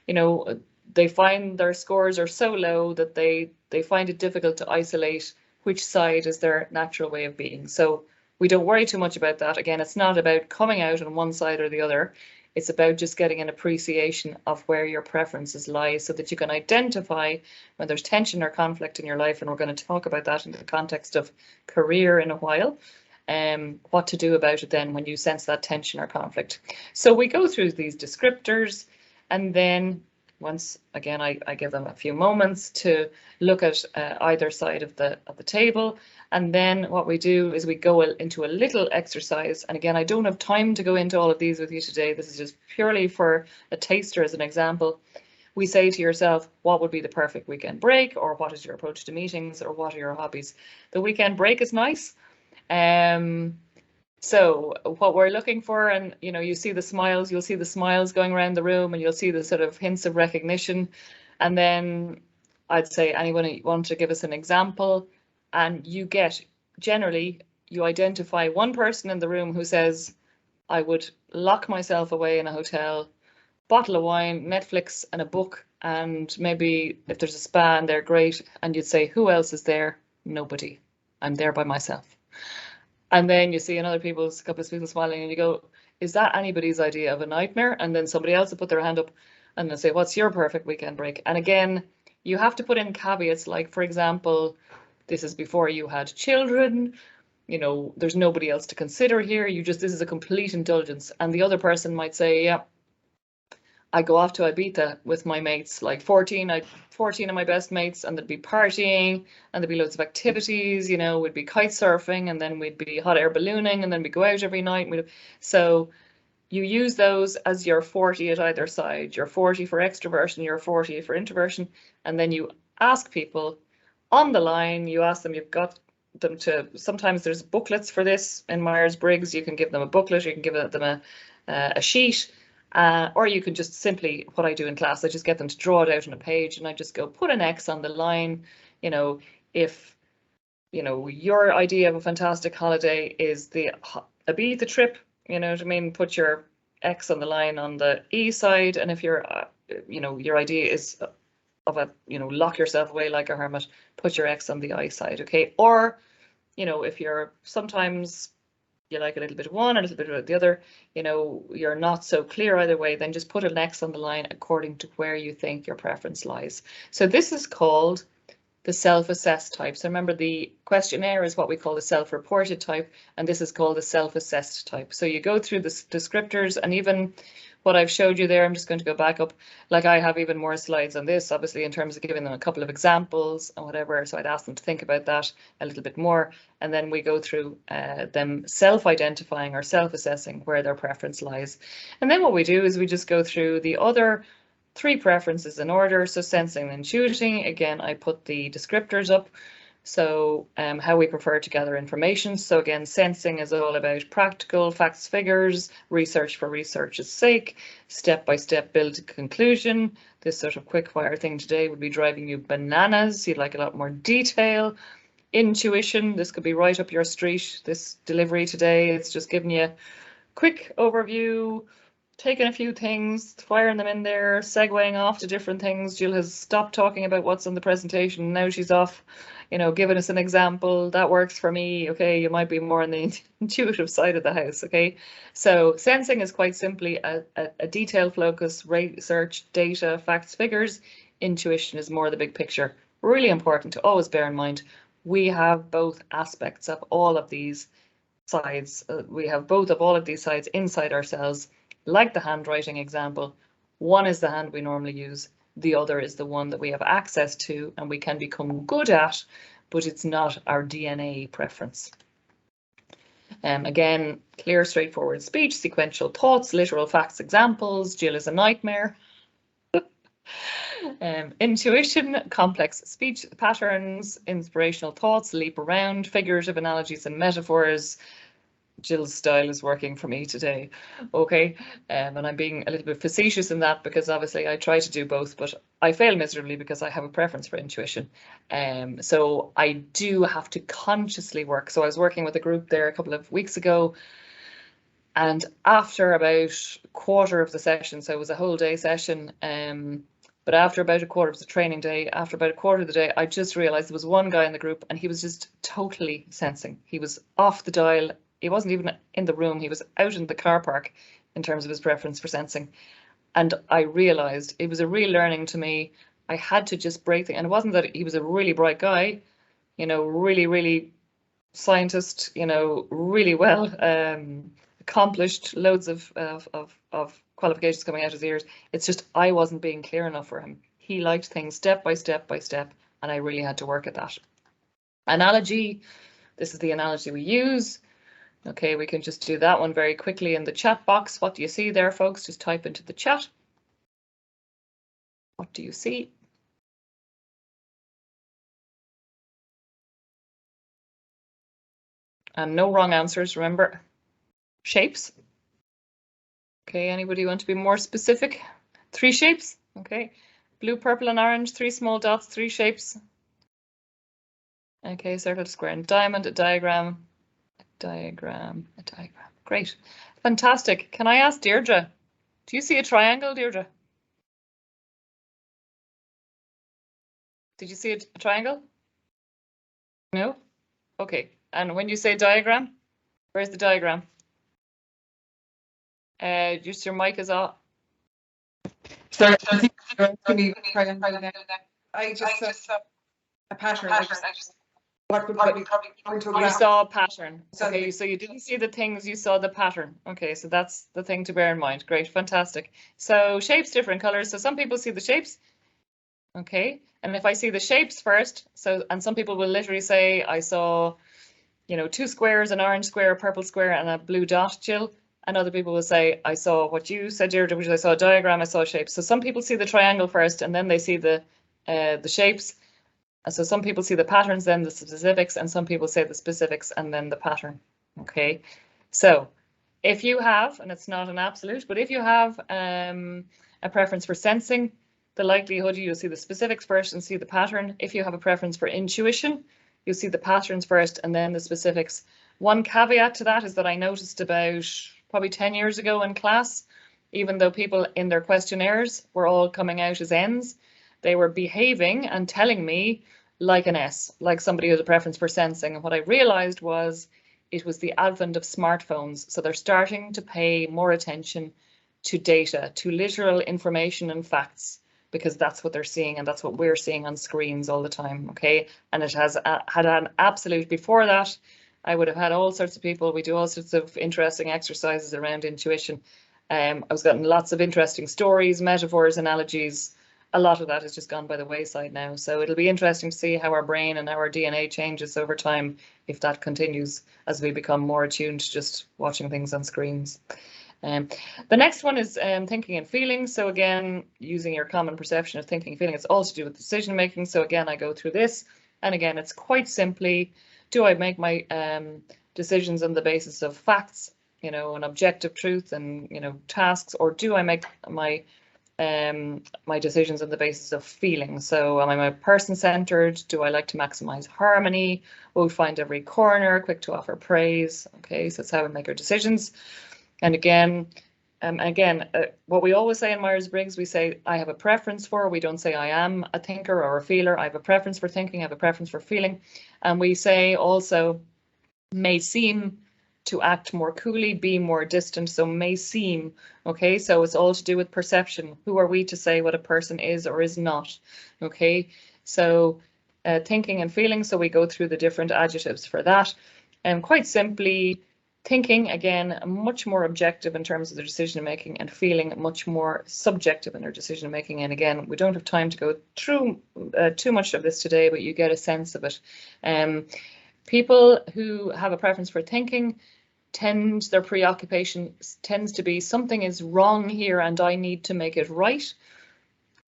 [SPEAKER 2] you know, they find their scores are so low that they find it difficult to isolate which side is their natural way of being. So we don't worry too much about that. Again, it's not about coming out on one side or the other. It's about just getting an appreciation of where your preferences lie so that you can identify when there's tension or conflict in your life. And we're going to talk about that in the context of career in a while. What to do about it then when you sense that tension or conflict. So we go through these descriptors, and then once again, I give them a few moments to look at either side of the table. And then what we do is we go into a little exercise. And again, I don't have time to go into all of these with you today. This is just purely for a taster as an example. We say to yourself, what would be the perfect weekend break? Or what is your approach to meetings? Or what are your hobbies? The weekend break is nice. So what we're looking for, and you know, you see the smiles, you'll see the smiles going around the room, and you'll see the sort of hints of recognition. And then I'd say anyone want to give us an example, and you get, generally, you identify one person in the room who says, I would lock myself away in a hotel, bottle of wine, Netflix and a book, and maybe if there's a spa in there, great. And you'd say, who else is there? Nobody. I'm there by myself. And then you see another a couple of people smiling, and you go, is that anybody's idea of a nightmare? And then somebody else will put their hand up and they'll say, what's your perfect weekend break? And again, you have to put in caveats, like, for example, this is before you had children, you know, there's nobody else to consider here. This is a complete indulgence. And the other person might say, yeah, I go off to Ibiza with my mates, like 14 of my best mates, and there'd be partying and there'd be loads of activities, you know, we'd be kite surfing, and then we'd be hot air ballooning, and then we'd go out every night. So you use those as your 40 at either side, your 40 for extroversion, your 40 for introversion, and then you ask people on the line, you ask them, you've got them to, sometimes there's booklets for this in Myers-Briggs, you can give them a booklet, you can give them a sheet. Or you can just simply, what I do in class, I just get them to draw it out on a page, and I just go, put an X on the line. You know, if, you know, your idea of a fantastic holiday is the Ibiza trip, you know what I mean, put your X on the line on the E side. And if your, you know, your idea is of a, you know, lock yourself away like a hermit, put your X on the I side, okay? Or, you know, if you're sometimes, you like a little bit of one, a little bit of the other, you know, you're not so clear either way, then just put an X on the line according to where you think your preference lies. So this is called the self-assessed type. So remember, the questionnaire is what we call the self-reported type, and this is called the self-assessed type. So you go through the descriptors, and even what I've showed you there, I'm just going to go back up, like I have even more slides on this, obviously, in terms of giving them a couple of examples and whatever. So I'd ask them to think about that a little bit more. And then we go through them self-identifying or self-assessing where their preference lies. And then what we do is we just go through the other 3 preferences in order. So sensing and intuiting, again, I put the descriptors up. So how we prefer to gather information. So again, sensing is all about practical facts, figures, research for research's sake, step-by-step build to conclusion. This sort of quick fire thing today would be driving you bananas. You'd like a lot more detail. Intuition, this could be right up your street. This delivery today, it's just giving you a quick overview, taking a few things, firing them in there, segueing off to different things. Jill has stopped talking about what's on the presentation. Now she's off, you know, giving us an example. That works for me. Okay, you might be more on the intuitive side of the house. Okay, so sensing is quite simply a detail focus, research, data, facts, figures. Intuition is more the big picture. Really important to always bear in mind. We have both aspects of all of these sides. We have both of all of these sides inside ourselves, like the handwriting example. One is the hand we normally use. The other is the one that we have access to and we can become good at, but it's not our DNA preference. Again, clear, straightforward speech, sequential thoughts, literal facts, examples. Jill is a nightmare. Intuition, complex speech patterns, inspirational thoughts, leap around, figurative analogies and metaphors. Jill's style is working for me today. Okay, and I'm being a little bit facetious in that because obviously I try to do both, but I fail miserably because I have a preference for intuition. So I do have to consciously work. So I was working with a group there a couple of weeks ago, and after about a quarter of the session, so it was a whole day session, but after about a quarter of the training day, after about a quarter of the day, I just realized there was one guy in the group and he was just totally sensing. He was off the dial. He wasn't even in the room. He was out in the car park in terms of his preference for sensing. And I realized it was a real learning to me. I had to just break things. And it wasn't that he was a really bright guy, you know, really scientist, you know, really well accomplished, loads of qualifications coming out his ears. It's just I wasn't being clear enough for him. He liked things step by step by step, and I really had to work at that. Analogy, this is the analogy we use. Okay, we can just do that one very quickly in the chat box. What do you see there, folks? Just type into the chat. What do you see? And no wrong answers, remember. Shapes. Okay, anybody want to be more specific? 3 shapes, okay. Blue, purple and orange, 3 small dots, 3 shapes. Okay, circle, square and diamond, a diagram, a diagram. Great, fantastic. Can I ask Deirdre, do you see a triangle, Deirdre? Did you see a triangle? No? Okay, and when you say diagram, where's the diagram? Just your mic is off.
[SPEAKER 3] Sorry, I think I just saw a pattern. What would probably
[SPEAKER 2] you saw a pattern. Okay, so you didn't see the things, you saw the pattern. Okay, so that's the thing to bear in mind. Great, fantastic. So shapes, different colors. So some people see the shapes. Okay, and if I see the shapes first, and some people will literally say, I saw, you know, 2 squares, an orange square, a purple square, and a blue dot, Jill. And other people will say, I saw what you said, Deirdre, which I saw a diagram, I saw a shape. So some people see the triangle first, and then they see the shapes. And so some people see the patterns, then the specifics, and some people say the specifics and then the pattern. Okay, so if you have, and it's not an absolute, but if you have a preference for sensing, the likelihood you'll see the specifics first and see the pattern. If you have a preference for intuition, you'll see the patterns first and then the specifics. One caveat to that is that I noticed about probably 10 years ago in class, even though people in their questionnaires were all coming out as N's, they were behaving and telling me like an S, like somebody who has a preference for sensing. And what I realized was it was the advent of smartphones. So they're starting to pay more attention to data, to literal information and facts, because that's what they're seeing and that's what we're seeing on screens all the time. Okay, and it has had an absolute. Before that, I would have had all sorts of people. We do all sorts of interesting exercises around intuition. I was getting lots of interesting stories, metaphors, analogies. A lot of that has just gone by the wayside now. So it'll be interesting to see how our brain and how our DNA changes over time if that continues as we become more attuned to just watching things on screens. The next one is thinking and feeling. So again, using your common perception of thinking and feeling, it's all to do with decision making. So again, I go through this, and again, it's quite simply, do I make my decisions on the basis of facts, you know, an objective truth and, you know, tasks, or do I make my my decisions on the basis of feeling? So am I person-centered? Do I like to maximize harmony? Will we find every corner, quick to offer praise? Okay, so that's how we make our decisions. And again, what we always say in Myers-Briggs, we say, I have a preference for, we don't say I am a thinker or a feeler. I have a preference for thinking, I have a preference for feeling. And we say also, may seem to act more coolly, be more distant. So may seem, okay, so it's all to do with perception. Who are we to say what a person is or is not? Okay, so thinking and feeling. So we go through the different adjectives for that. And quite simply, Thinking, again, much more objective in terms of their decision making, and feeling much more subjective in their decision making. And again, we don't have time to go through too much of this today, but you get a sense of it. People who have a preference for thinking their preoccupation tends to be something is wrong here and I need to make it right.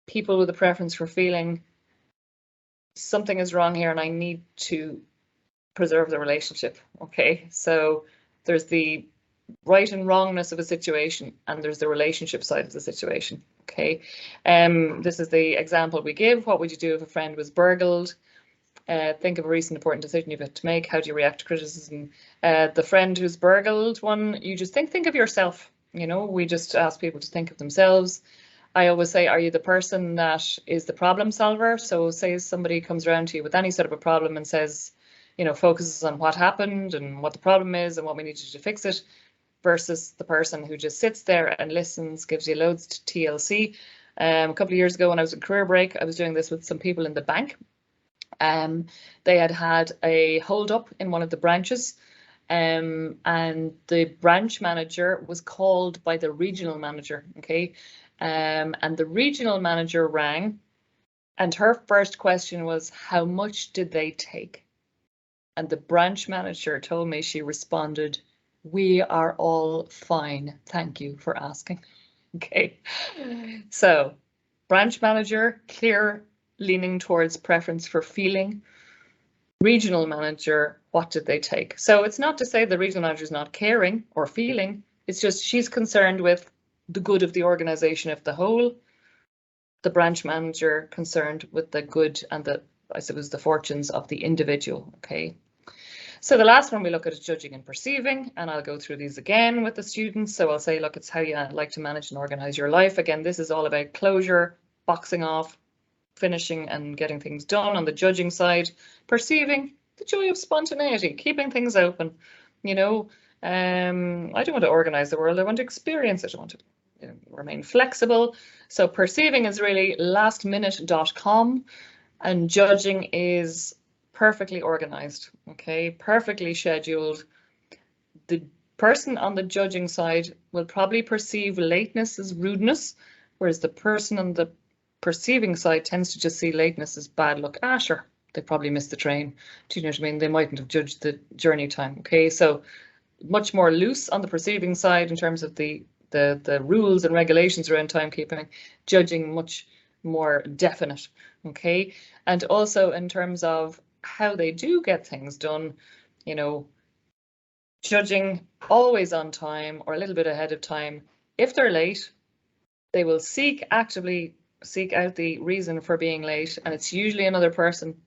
[SPEAKER 2] People with a preference for feeling something is wrong here and I need to preserve the relationship. Okay, so there's the right and wrongness of a situation, and there's the relationship side of the situation. Okay, this is the example we give. What would you do if a friend was burgled? Think of a recent important decision you've had to make. How do you react to criticism? The friend who's burgled one, you just think of yourself. You know, we just ask people to think of themselves. I always say, are you the person that is the problem solver? So say somebody comes around to you with any sort of a problem and says, you know, focuses on what happened and what the problem is and what we need to do to fix it, versus the person who just sits there and listens, gives you loads to TLC. A couple of years ago when I was at career break, I was doing this with some people in the bank. They had a hold up in one of the branches, and the branch manager was called by the regional manager. Okay, and the regional manager rang, and her first question was, how much did they take? And the branch manager told me, she responded, we are all fine, thank you for asking. Okay, so branch manager, clear, leaning towards preference for feeling. Regional manager, what did they take? So it's not to say the regional manager is not caring or feeling, it's just she's concerned with the good of the organization of the whole. The branch manager concerned with the good and the, I suppose, the fortunes of the individual. Okay. So the last one we look at is judging and perceiving, and I'll go through these again with the students. So I'll say, look, it's how you like to manage and organize your life. Again, this is all about closure, boxing off, finishing and getting things done. On the judging side, perceiving the joy of spontaneity, keeping things open. You know, I don't want to organize the world, I want to experience it. I want to remain flexible. So perceiving is really lastminute.com, and judging is perfectly organized, okay, perfectly scheduled. The person on the judging side will probably perceive lateness as rudeness, whereas the person on the perceiving side tends to just see lateness as bad luck. Ah, sure, they probably missed the train. Do you know what I mean? They mightn't have judged the journey time. Okay, so much more loose on the perceiving side in terms of the rules and regulations around timekeeping. Judging much more definite. Okay, and also in terms of how they do get things done, you know, judging always on time or a little bit ahead of time. If they're late, they will actively seek out the reason for being late, and it's usually another person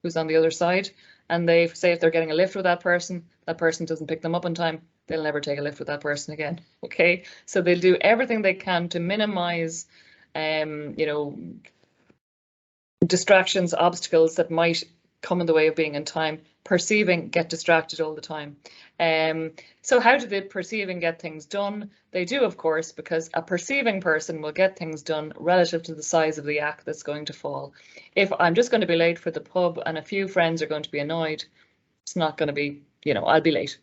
[SPEAKER 2] who's on the other side. And they say if they're getting a lift with that person doesn't pick them up on time, they'll never take a lift with that person again. Okay, so they'll do everything they can to minimize you know, distractions, obstacles that might come in the way of being in time. Perceiving, get distracted all the time. So how do the perceiving get things done? They do, of course, because a perceiving person will get things done relative to the size of the act that's going to fall. If I'm just going to be late for the pub and a few friends are going to be annoyed, it's not going to be, you know, I'll be late.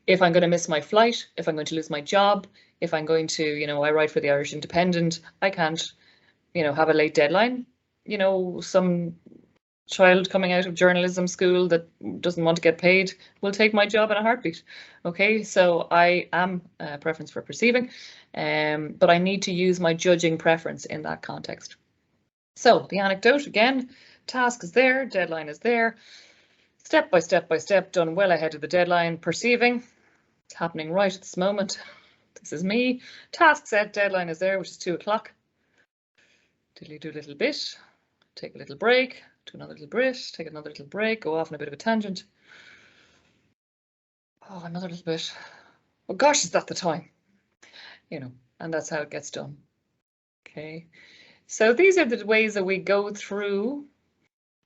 [SPEAKER 2] If I'm going to miss my flight, if I'm going to lose my job, if I'm going to, you know, I write for the Irish Independent, I can't, you know, have a late deadline. You know, some child coming out of journalism school that doesn't want to get paid will take my job in a heartbeat. Okay, so I am a preference for perceiving, but I need to use my judging preference in that context. So the anecdote again, task is there, deadline is there, step by step, done well ahead of the deadline. Perceiving, it's happening right at this moment. This is me. Task set, deadline is there, which is 2 o'clock. Diddly do a little bit, take a little break, do another little bit, take another little break, go off on a bit of a tangent. Oh, another little bit. Oh gosh, is that the time? You know, and that's how it gets done. Okay, so these are the ways that we go through.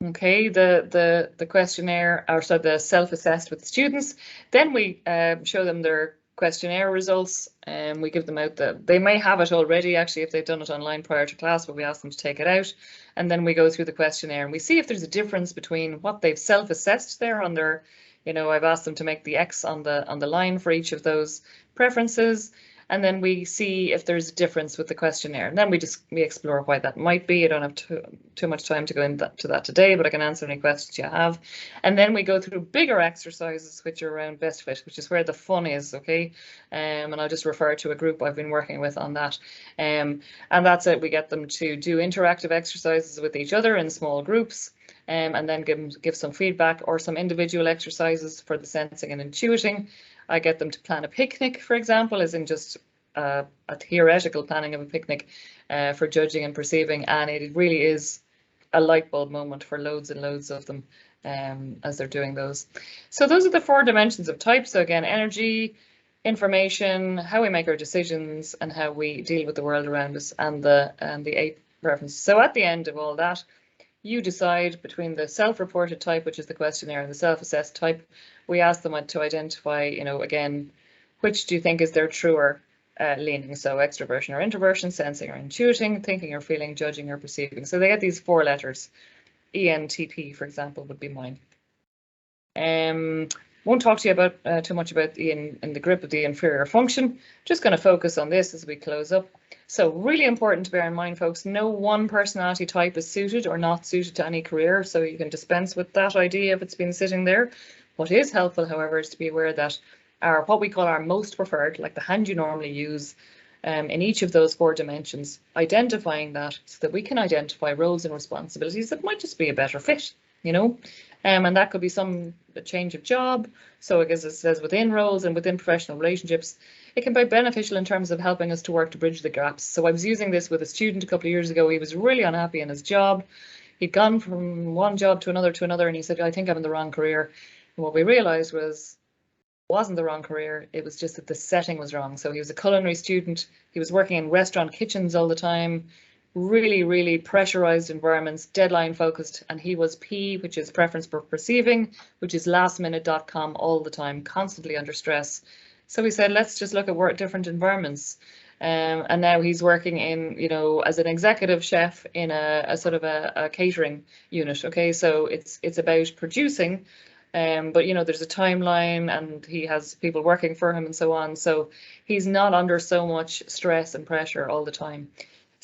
[SPEAKER 2] Okay, the questionnaire, or so the self-assessed with the students. Then we show them their questionnaire results, and we give them out they may have it already actually if they've done it online prior to class, but we ask them to take it out, and then we go through the questionnaire and we see if there's a difference between what they've self-assessed there on their you know, I've asked them to make the X on the line for each of those preferences. And then we see if there's a difference with the questionnaire. And then we explore why that might be. I don't have too much time to go into that today, but I can answer any questions you have. And then we go through bigger exercises, which are around best fit, which is where the fun is, okay? And I'll just refer to a group I've been working with on that. And that's it. We get them to do interactive exercises with each other in small groups. And then give some feedback or some individual exercises for the sensing and intuiting. I get them to plan a picnic, for example, as in just a theoretical planning of a picnic for judging and perceiving, and it really is a light bulb moment for loads and loads of them as they're doing those. So those are the 4 dimensions of type. So again, energy, information, how we make our decisions, and how we deal with the world around us, and the 8 preferences. So at the end of all that, you decide between the self-reported type, which is the questionnaire, and the self-assessed type. We ask them to identify, you know, again, which do you think is their truer leaning? So extraversion or introversion, sensing or intuiting, thinking or feeling, judging or perceiving. So they get these 4 letters. ENTP, for example, would be mine. Won't talk to you about too much about in the grip of the inferior function. Just going to focus on this as we close up. So really important to bear in mind, folks, no one personality type is suited or not suited to any career, so you can dispense with that idea if it's been sitting there. What is helpful, however, is to be aware that what we call our most preferred, like the hand you normally use, in each of those 4 dimensions, identifying that so that we can identify roles and responsibilities that might just be a better fit, you know. And that could be a change of job. So as it says, within roles and within professional relationships, it can be beneficial in terms of helping us to work to bridge the gaps. So I was using this with a student a couple of years ago. He was really unhappy in his job. He'd gone from one job to another, and he said, I think I'm in the wrong career. And what we realized was it wasn't the wrong career. It was just that the setting was wrong. So he was a culinary student. He was working in restaurant kitchens all the time. Really, really pressurized environments, deadline focused, and he was P, which is preference for perceiving, which is lastminute.com all the time, constantly under stress. So we said, let's just look at different environments. And now he's working in, you know, as an executive chef in a sort of a catering unit. Okay, so it's about producing, but you know, there's a timeline and he has people working for him and so on. So he's not under so much stress and pressure all the time.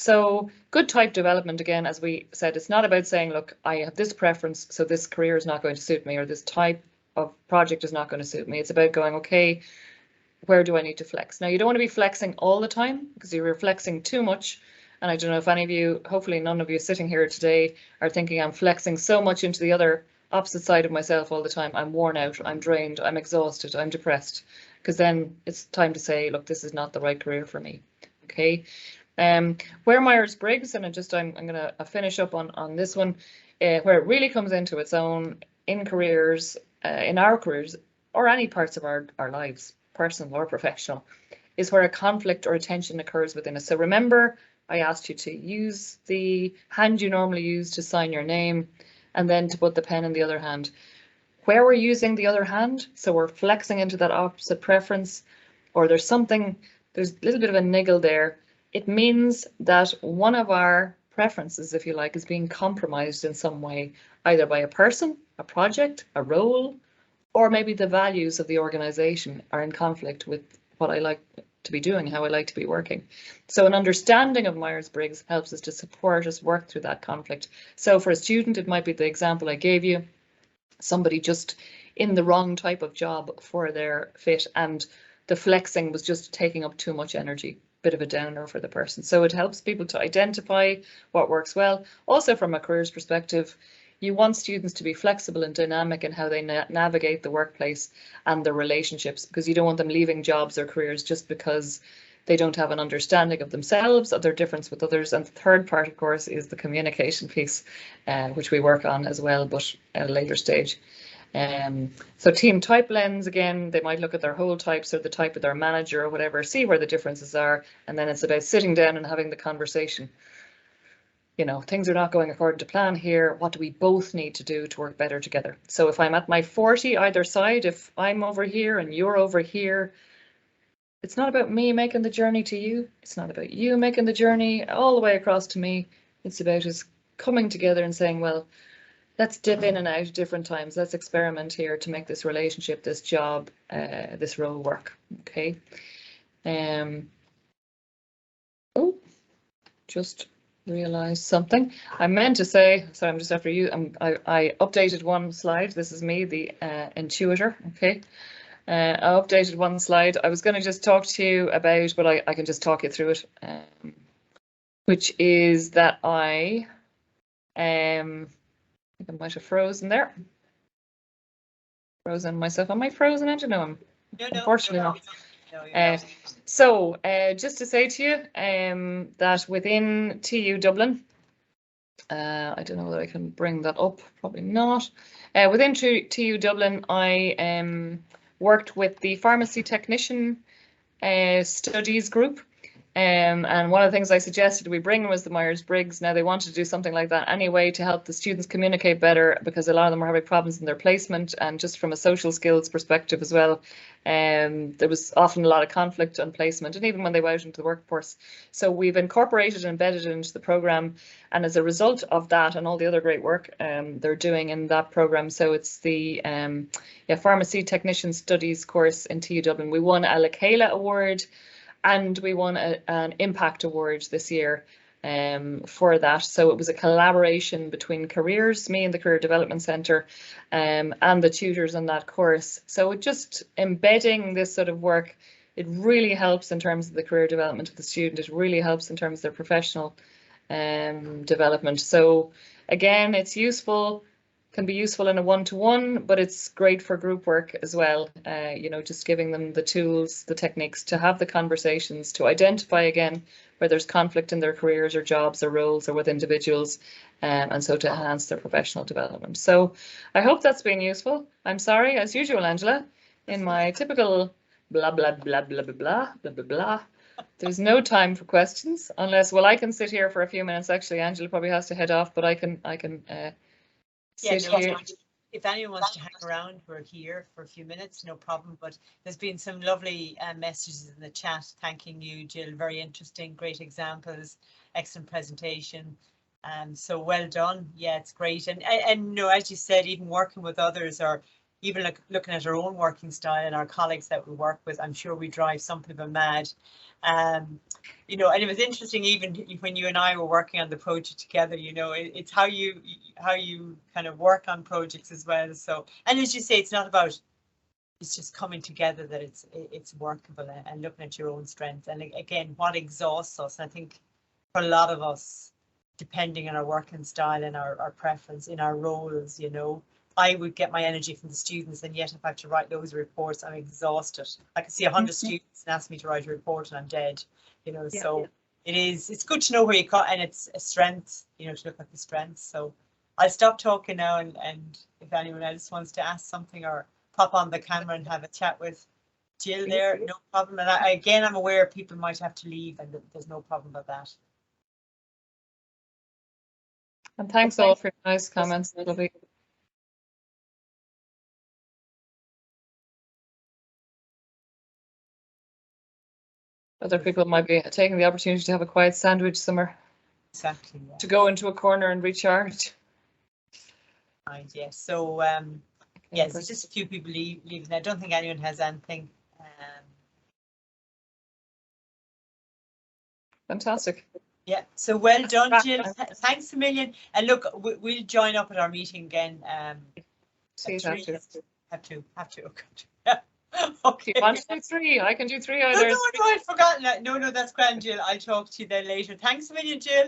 [SPEAKER 2] So good type development, again, as we said, it's not about saying, look, I have this preference, so this career is not going to suit me, or this type of project is not going to suit me. It's about going, okay, where do I need to flex? Now, you don't want to be flexing all the time, because you're flexing too much. And I don't know if any of you, hopefully none of you sitting here today are thinking I'm flexing so much into the other opposite side of myself all the time. I'm worn out, I'm drained, I'm exhausted, I'm depressed. Because then it's time to say, look, this is not the right career for me. Okay. Where Myers-Briggs, and I'm going to finish up on this one, where it really comes into its own in careers, in our careers, or any parts of our lives, personal or professional, is where a conflict or a tension occurs within us. So remember, I asked you to use the hand you normally use to sign your name, and then to put the pen in the other hand. Where we're using the other hand, so we're flexing into that opposite preference, or there's a little bit of a niggle there. It means that one of our preferences, if you like, is being compromised in some way, either by a person, a project, a role, or maybe the values of the organization are in conflict with what I like to be doing, how I like to be working. So an understanding of Myers-Briggs helps us to support us work through that conflict. So for a student, it might be the example I gave you, somebody just in the wrong type of job for their fit, and the flexing was just taking up too much energy. Bit of a downer for the person. So it helps people to identify what works well. Also from a careers perspective, you want students to be flexible and dynamic in how they navigate the workplace and their relationships, because you don't want them leaving jobs or careers just because they don't have an understanding of themselves, of their difference with others. And the third part, of course, is the communication piece, which we work on as well, but at a later stage. So team type lens, again, they might look at their whole types or the type of their manager or whatever, see where the differences are, and then it's about sitting down and having the conversation. You know, things are not going according to plan here. What do we both need to do to work better together? So if I'm at my 40 either side, if I'm over here and you're over here, it's not about me making the journey to you. It's not about you making the journey all the way across to me. It's about us coming together and saying, well, let's dip in and out at different times. Let's experiment here to make this relationship, this job, this role work. Okay. Oh, just realized something. I meant to say, sorry, I'm just after you. I updated one slide. This is me, the intuitor. Okay. I updated one slide. I was going to just talk to you about, but I can just talk you through it, which is that I think I might have frozen there. Frozen myself. Am I frozen, Angela? No, unfortunately not. So just to say to you that within TU Dublin, I don't know whether I can bring that up, probably not. Within TU Dublin, I worked with the pharmacy technician studies group. And one of the things I suggested we bring was the Myers-Briggs. Now they wanted to do something like that anyway to help the students communicate better, because a lot of them were having problems in their placement, and just from a social skills perspective as well. There was often a lot of conflict on placement, and even when they went out into the workforce. So we've incorporated and embedded it into the programme, and as a result of that and all the other great work they're doing in that programme, so it's the pharmacy technician studies course in TU Dublin. We won a Lekela Award, and we won an Impact Award this year for that. So it was a collaboration between careers, me and the Career Development Centre, and the tutors on that course. So it just embedding this sort of work, it really helps in terms of the career development of the student. It really helps in terms of their professional development. So again, it's useful, can be useful in a one-to-one, but it's great for group work as well. You know, just giving them the tools, the techniques to have the conversations, to identify again where there's conflict in their careers or jobs or roles or with individuals, and so to enhance their professional development. So I hope that's been useful. I'm sorry, as usual, Angela, in my typical blah, blah, blah, blah, blah, blah, blah, blah, blah. There's no time for questions unless, well, I can sit here for a few minutes. Actually, Angela probably has to head off, but I can sit here.
[SPEAKER 1] If anyone wants to hang around, we're here for a few minutes, no problem. But there's been some lovely messages in the chat thanking you, Jill. Very interesting, great examples, excellent presentation. So well done. Yeah, it's great. And you know, as you said, even working with others, or even looking at our own working style and our colleagues that we work with, I'm sure we drive some people mad. You know, and it was interesting even when you and I were working on the project together, you know, it's how you kind of work on projects as well. So, and as you say, it's not about, it's just coming together that it's workable, and looking at your own strengths. And again, what exhausts us, I think for a lot of us, depending on our working style and our preference in our roles, you know, I would get my energy from the students, and yet if I have to write those reports, I'm exhausted. I can see 100 students and ask me to write a report and I'm dead, you know. Yeah, so yeah. It's good to know where you got, and it's a strength, you know, to look at the strengths. So I'll stop talking now, and if anyone else wants to ask something or pop on the camera and have a chat with Jill there, no problem. And again, I'm aware people might have to leave, and there's no problem about that.
[SPEAKER 2] And thanks all for your nice comments. Lovely. Other people might be taking the opportunity to have a quiet sandwich somewhere.
[SPEAKER 1] Exactly. Yeah.
[SPEAKER 2] To go into a corner and recharge.
[SPEAKER 1] Right, yes. So yes, there's just a few people leaving. I don't think anyone has anything.
[SPEAKER 2] Fantastic.
[SPEAKER 1] Yeah, so well done, Jill. Thanks a million. And look, we'll join up at our meeting again. Have to. Okay.
[SPEAKER 2] You want to do 3? I can do 3 either.
[SPEAKER 1] No, I've forgotten that. No, that's grand, Jill. I'll talk to you then later. Thanks a million, Jill.